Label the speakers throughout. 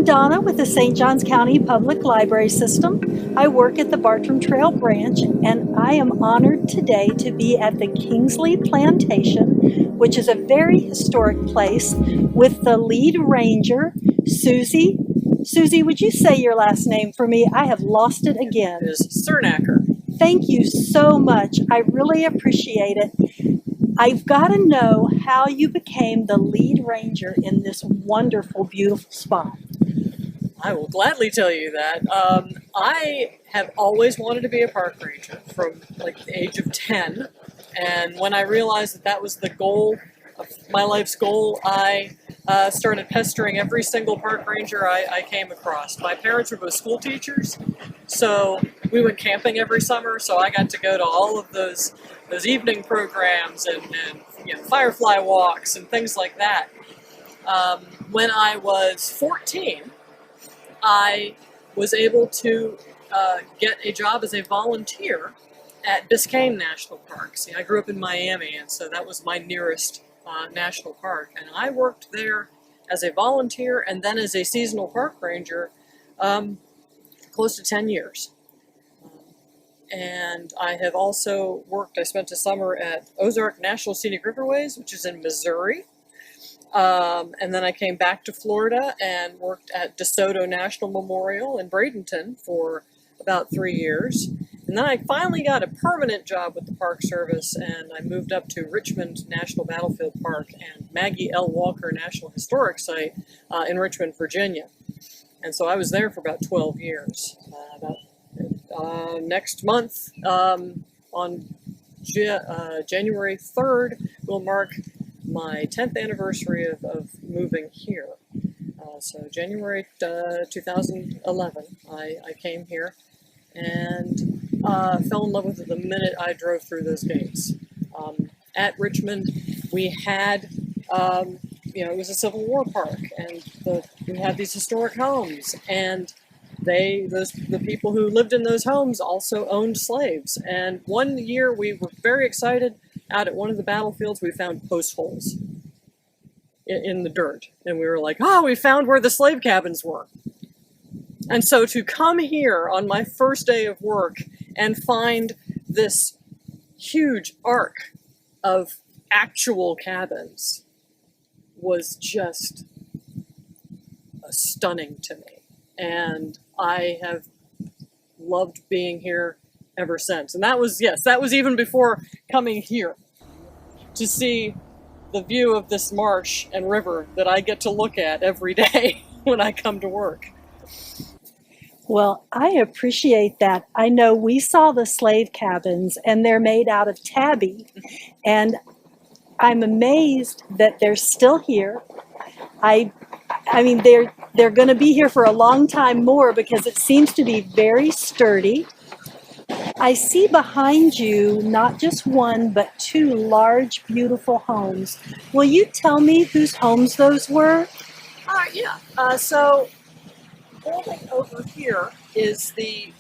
Speaker 1: I'm Donna with the St. Johns County Public Library System. I work at the Bartram Trail branch, and I am honored today to be at the Kingsley Plantation, which is a very historic place, with the lead ranger, Susie. Susie, would you say your last name for me? I have lost it again.
Speaker 2: It is Sernaker.
Speaker 1: Thank you so much. I really appreciate it. I've got to know how you became the lead ranger in this wonderful, beautiful spot.
Speaker 2: I will gladly tell you that. I have always wanted to be a park ranger from like the age of 10. And when I realized that that was the goal of my life's goal, I started pestering every single park ranger I came across. My parents were both school teachers, so we went camping every summer, so I got to go to all of those evening programs and you know, firefly walks and things like that. When I was 14, I was able to get a job as a volunteer at Biscayne National Park. See, I grew up in Miami, and so that was my nearest national park. And I worked there as a volunteer and then as a seasonal park ranger close to 10 years. And I have also worked, I spent a summer at Ozark National Scenic Riverways, which is in Missouri. And then I came back to Florida and worked at DeSoto National Memorial in Bradenton for about 3 years. And then I finally got a permanent job with the Park Service, and I moved up to Richmond National Battlefield Park and Maggie L. Walker National Historic Site in Richmond, Virginia. And so I was there for about 12 years. Next month, on January 3rd, will mark my 10th anniversary of moving here. So January 2011, I came here and fell in love with it the minute I drove through those gates. At Richmond, we had, you know, it was a Civil War park, and we had these historic homes, and the people who lived in those homes also owned slaves. And one year we were very excited. Out at one of the battlefields, we found post holes in the dirt. And we were like, oh, we found where the slave cabins were. And so to come here on my first day of work and find this huge arc of actual cabins was just stunning to me. And I have loved being here ever since. And that was even before coming here to see the view of this marsh and river that I get to look at every day when I come to work.
Speaker 1: Well, I appreciate that. I know we saw the slave cabins, and they're made out of tabby, and I'm amazed that they're still here. I mean, they're going to be here for a long time more because it seems to be very sturdy. I see behind you not just one, but two large, beautiful homes. Will you tell me whose homes those were?
Speaker 2: So building over here is the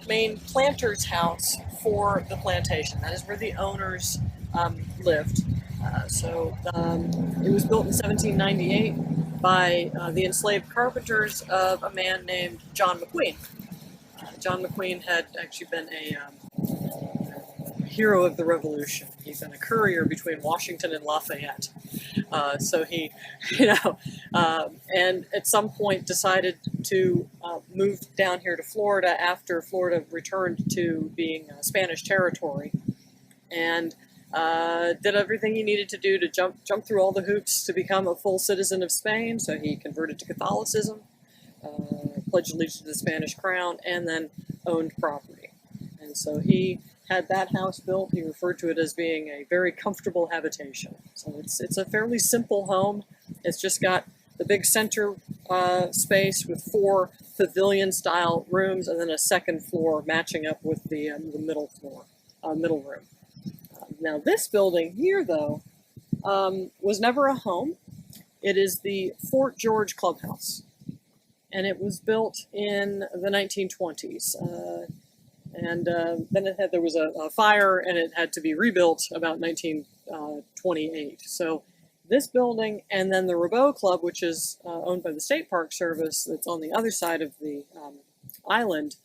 Speaker 2: main planter's house for the plantation. That is where the owners lived. It was built in 1798 by the enslaved carpenters of a man named John McQueen. John McQueen had actually been a hero of the Revolution. He's been a courier between Washington and Lafayette. So he, and at some point decided to move down here to Florida after Florida returned to being Spanish territory, and did everything he needed to do to jump through all the hoops to become a full citizen of Spain. So he converted to Catholicism, pledged allegiance to the Spanish crown, and then owned property. And so he had that house built. He referred to it as being a very comfortable habitation. So it's a fairly simple home. It's just got the big center space with 4 pavilion-style rooms, and then a second floor matching up with the middle room. Now this building here, though, was never a home. It is the Fort George Clubhouse, and it was built in the 1920s. And then there was a fire, and it had to be rebuilt about 1928. So this building and then the Rabot Club, which is owned by the State Park Service, that's on the other side of the island,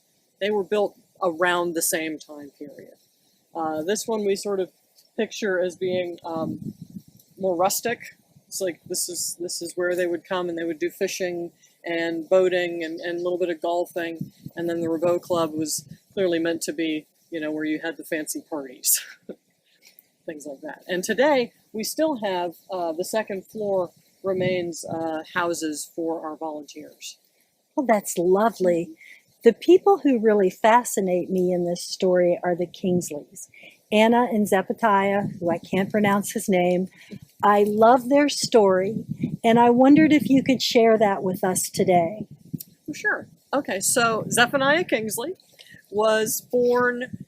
Speaker 2: they were built around the same time period. This one we sort of picture as being more rustic. It's like this is where they would come and they would do fishing and boating and a little bit of golfing. And then the Rabot Club was clearly meant to be, you know, where you had the fancy parties, things like that. And today we still have the second floor remains houses for our volunteers.
Speaker 1: Well, that's lovely. The people who really fascinate me in this story are the Kingsleys. Anna and Zephaniah, who I can't pronounce his name. I love their story, and I wondered if you could share that with us today.
Speaker 2: Oh, sure. Okay, so Zephaniah Kingsley was born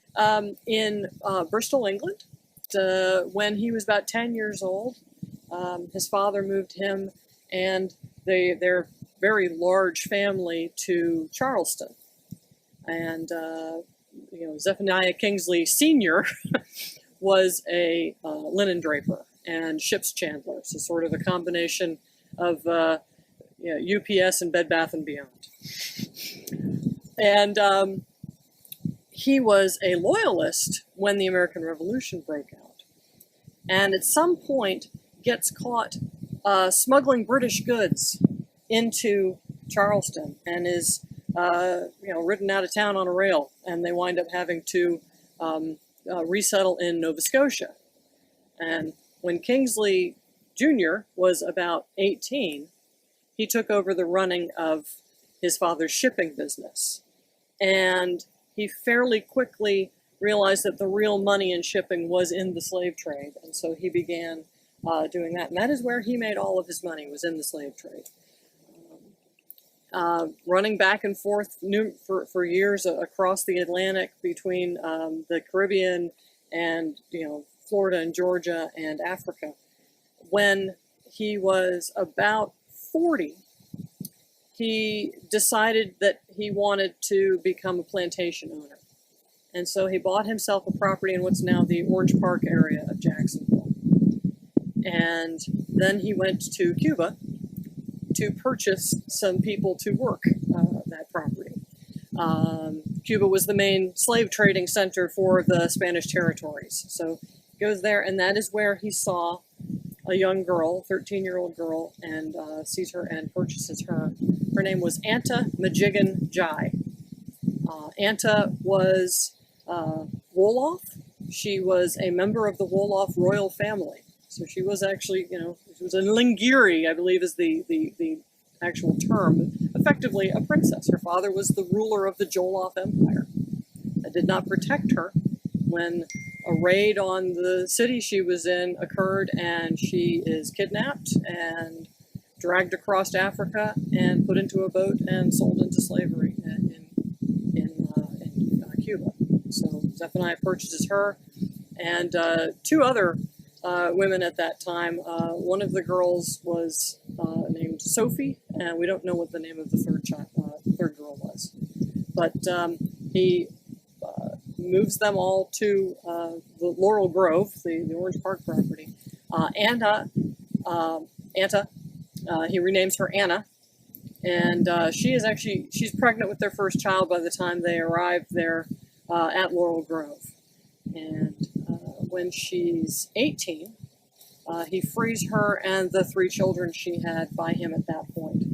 Speaker 2: in Bristol, England. When he was about 10 years old, his father moved him and their very large family to Charleston. And you know, Zephaniah Kingsley Sr. was a linen draper and ship's chandler, so sort of a combination of you know, UPS and Bed Bath & Beyond. And he was a loyalist when the American Revolution broke out, and at some point gets caught smuggling British goods into Charleston and is you know, ridden out of town on a rail, and they wind up having to resettle in Nova Scotia. And when Kingsley Jr. was about 18, he took over the running of his father's shipping business. And he fairly quickly realized that the real money in shipping was in the slave trade. And so he began doing that. And that is where he made all of his money, was in the slave trade. Running back and forth for years across the Atlantic between the Caribbean and, you know, Florida and Georgia and Africa. When he was about 40, he decided that he wanted to become a plantation owner. And so he bought himself a property in what's now the Orange Park area of Jacksonville. And then he went to Cuba to purchase some people to work that property. Cuba was the main slave trading center for the Spanish territories. So he goes there, and that is where he saw a young girl, 13-year-old girl, and sees her and purchases her. Her name was Anta Majigan Jai. Anta was Wolof. She was a member of the Wolof royal family. So she was actually, you know, she was a Lingiri, I believe is the actual term, effectively a princess. Her father was the ruler of the Jolof Empire. That did not protect her when a raid on the city she was in occurred, and she is kidnapped and dragged across Africa and put into a boat and sold into slavery in Cuba. So Zephaniah purchases her and two other women at that time. One of the girls was named Sophie, and we don't know what the name of the third girl was. But he moves them all to the Laurel Grove, the Orange Park property. Anta, he renames her Anna, and she's pregnant with their first child by the time they arrive there at Laurel Grove. And when she's 18, he frees her and the 3 children she had by him at that point.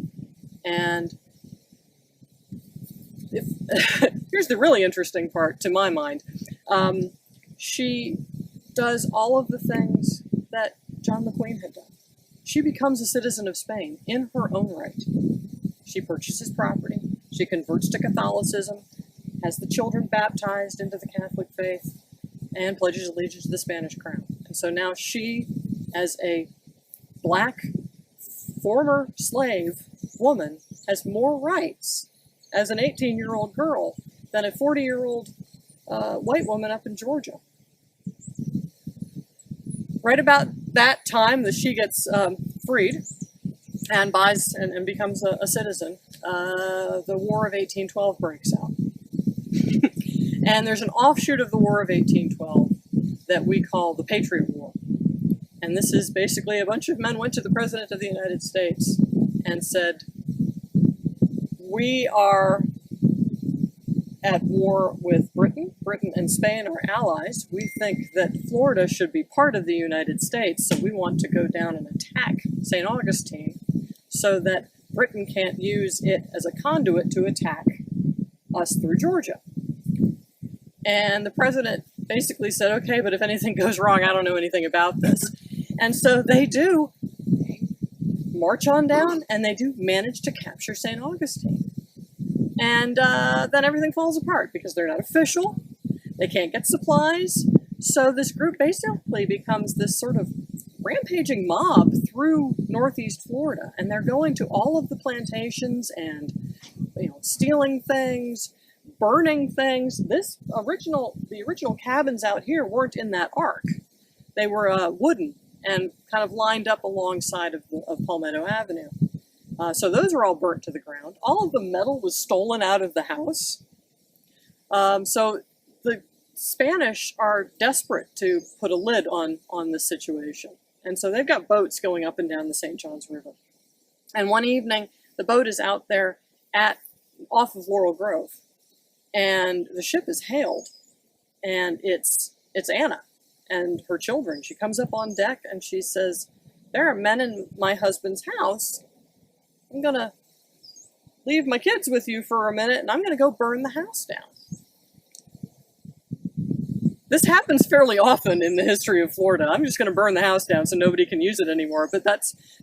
Speaker 2: And here's the really interesting part to my mind. She does all of the things that John McQueen had done. She becomes a citizen of Spain in her own right. She purchases property. She converts to Catholicism, has the children baptized into the Catholic faith, and pledges allegiance to the Spanish crown. And so now she, as a black former slave woman, has more rights as an 18-year-old girl than a 40-year-old white woman up in Georgia. Right about that time that she gets freed and buys and becomes a citizen, the War of 1812 breaks out. And there's an offshoot of the War of 1812 that we call the Patriot War. And this is basically a bunch of men went to the President of the United States and said, we are at war with Britain. Britain and Spain are allies. We think that Florida should be part of the United States, so we want to go down and attack St. Augustine so that Britain can't use it as a conduit to attack us through Georgia. And the president basically said, okay, but if anything goes wrong, I don't know anything about this. And so they do march on down, and they do manage to capture St. Augustine. And then everything falls apart because they're not official. They can't get supplies. So this group basically becomes this sort of rampaging mob through Northeast Florida. And they're going to all of the plantations and, stealing things, burning things. The original cabins out here weren't in that arc. They were wooden and kind of lined up alongside of Palmetto Avenue. So those were all burnt to the ground. All of the metal was stolen out of the house. So the Spanish are desperate to put a lid on this situation. And so they've got boats going up and down the St. Johns River. And one evening, the boat is out there off of Laurel Grove. And the ship is hailed. And it's Anna and her children. She comes up on deck and she says, there are men in my husband's house. I'm going to leave my kids with you for a minute, and I'm going to go burn the house down. This happens fairly often in the history of Florida. I'm just going to burn the house down so nobody can use it anymore.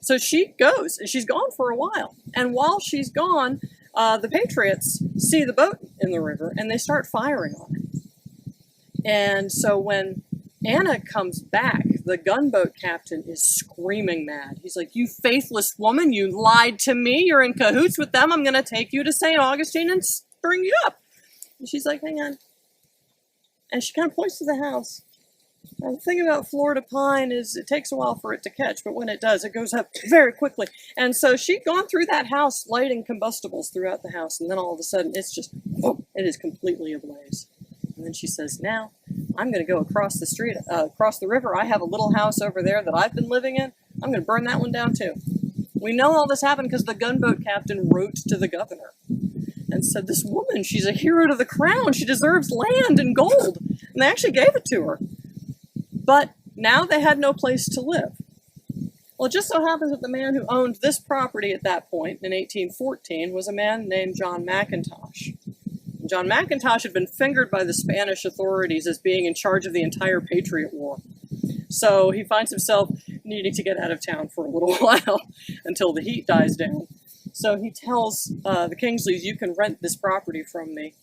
Speaker 2: So she goes, and she's gone for a while. And while she's gone, the Patriots see the boat in the river, and they start firing on it. And so when Anna comes back, the gunboat captain is screaming mad. He's like, you faithless woman, you lied to me. You're in cahoots with them. I'm going to take you to St. Augustine and bring you up. And she's like, hang on. And she kind of points to the house. And the thing about Florida pine is it takes a while for it to catch, but when it does, it goes up very quickly. And so she'd gone through that house lighting combustibles throughout the house, and then all of a sudden it's just, boom, it is completely ablaze. And then she says, now I'm going to go across the street, across the river. I have a little house over there that I've been living in. I'm going to burn that one down too. We know all this happened because the gunboat captain wrote to the governor and said, this woman, she's a hero to the crown. She deserves land and gold. And they actually gave it to her. But now they had no place to live. Well, it just so happens that the man who owned this property at that point in 1814 was a man named John McIntosh. John McIntosh had been fingered by the Spanish authorities as being in charge of the entire Patriot War. So he finds himself needing to get out of town for a little while until the heat dies down. So he tells the Kingsleys, you can rent this property from me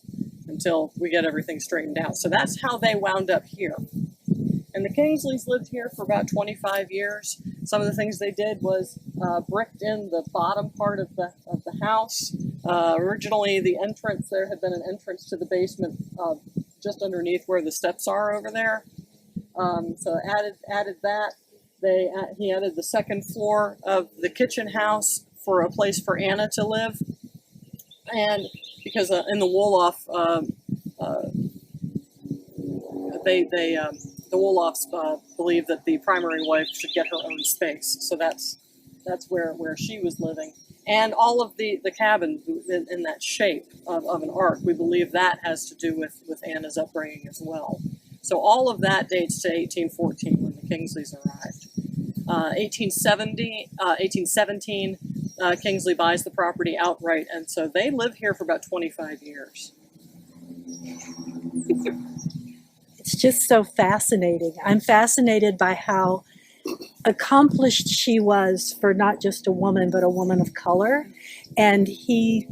Speaker 2: until we get everything straightened out. So that's how they wound up here. And the Kingsleys lived here for about 25 years. Some of the things they did was bricked in the bottom part of the house. Originally, the entrance, there had been an entrance to the basement just underneath where the steps are over there. So added that. He added the second floor of the kitchen house for a place for Anna to live. And because in the Wolof, the Wolofs believed that the primary wife should get her own space. So that's where she was living. And all of the cabins in that shape of an arc, we believe that has to do with Anna's upbringing as well. So all of that dates to 1814 when the Kingsleys arrived. 1817, Kingsley buys the property outright, and so they live here for about 25 years.
Speaker 1: It's just so fascinating. I'm fascinated by how accomplished she was for not just a woman, but a woman of color. And he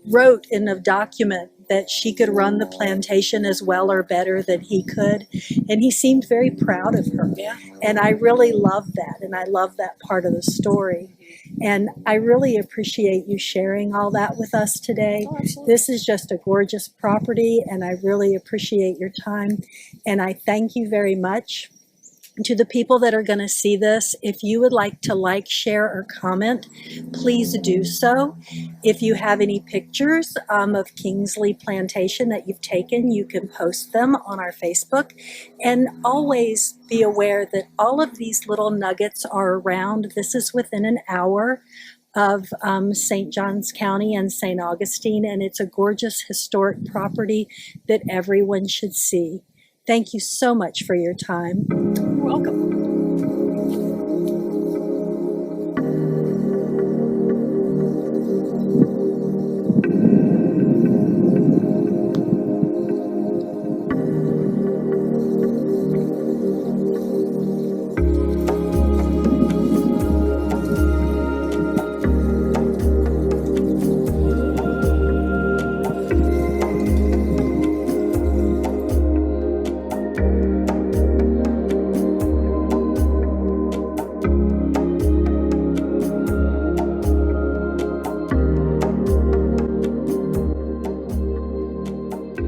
Speaker 1: wrote in a document that she could run the plantation as well or better than he could. And he seemed very proud of her.
Speaker 2: Yeah.
Speaker 1: And I really love that. And I love that part of the story. And I really appreciate you sharing all that with us today.
Speaker 2: Oh, absolutely.
Speaker 1: This is just a gorgeous property, and I really appreciate your time. And I thank you very much. To the people that are going to see this, if you would like to like, share, or comment, please do so. If you have any pictures of Kingsley Plantation that you've taken, you can post them on our Facebook. And always be aware that all of these little nuggets are around. This is within an hour of St. Johns County and St. Augustine, and it's a gorgeous historic property that everyone should see. Thank you so much for your time.
Speaker 2: You're welcome.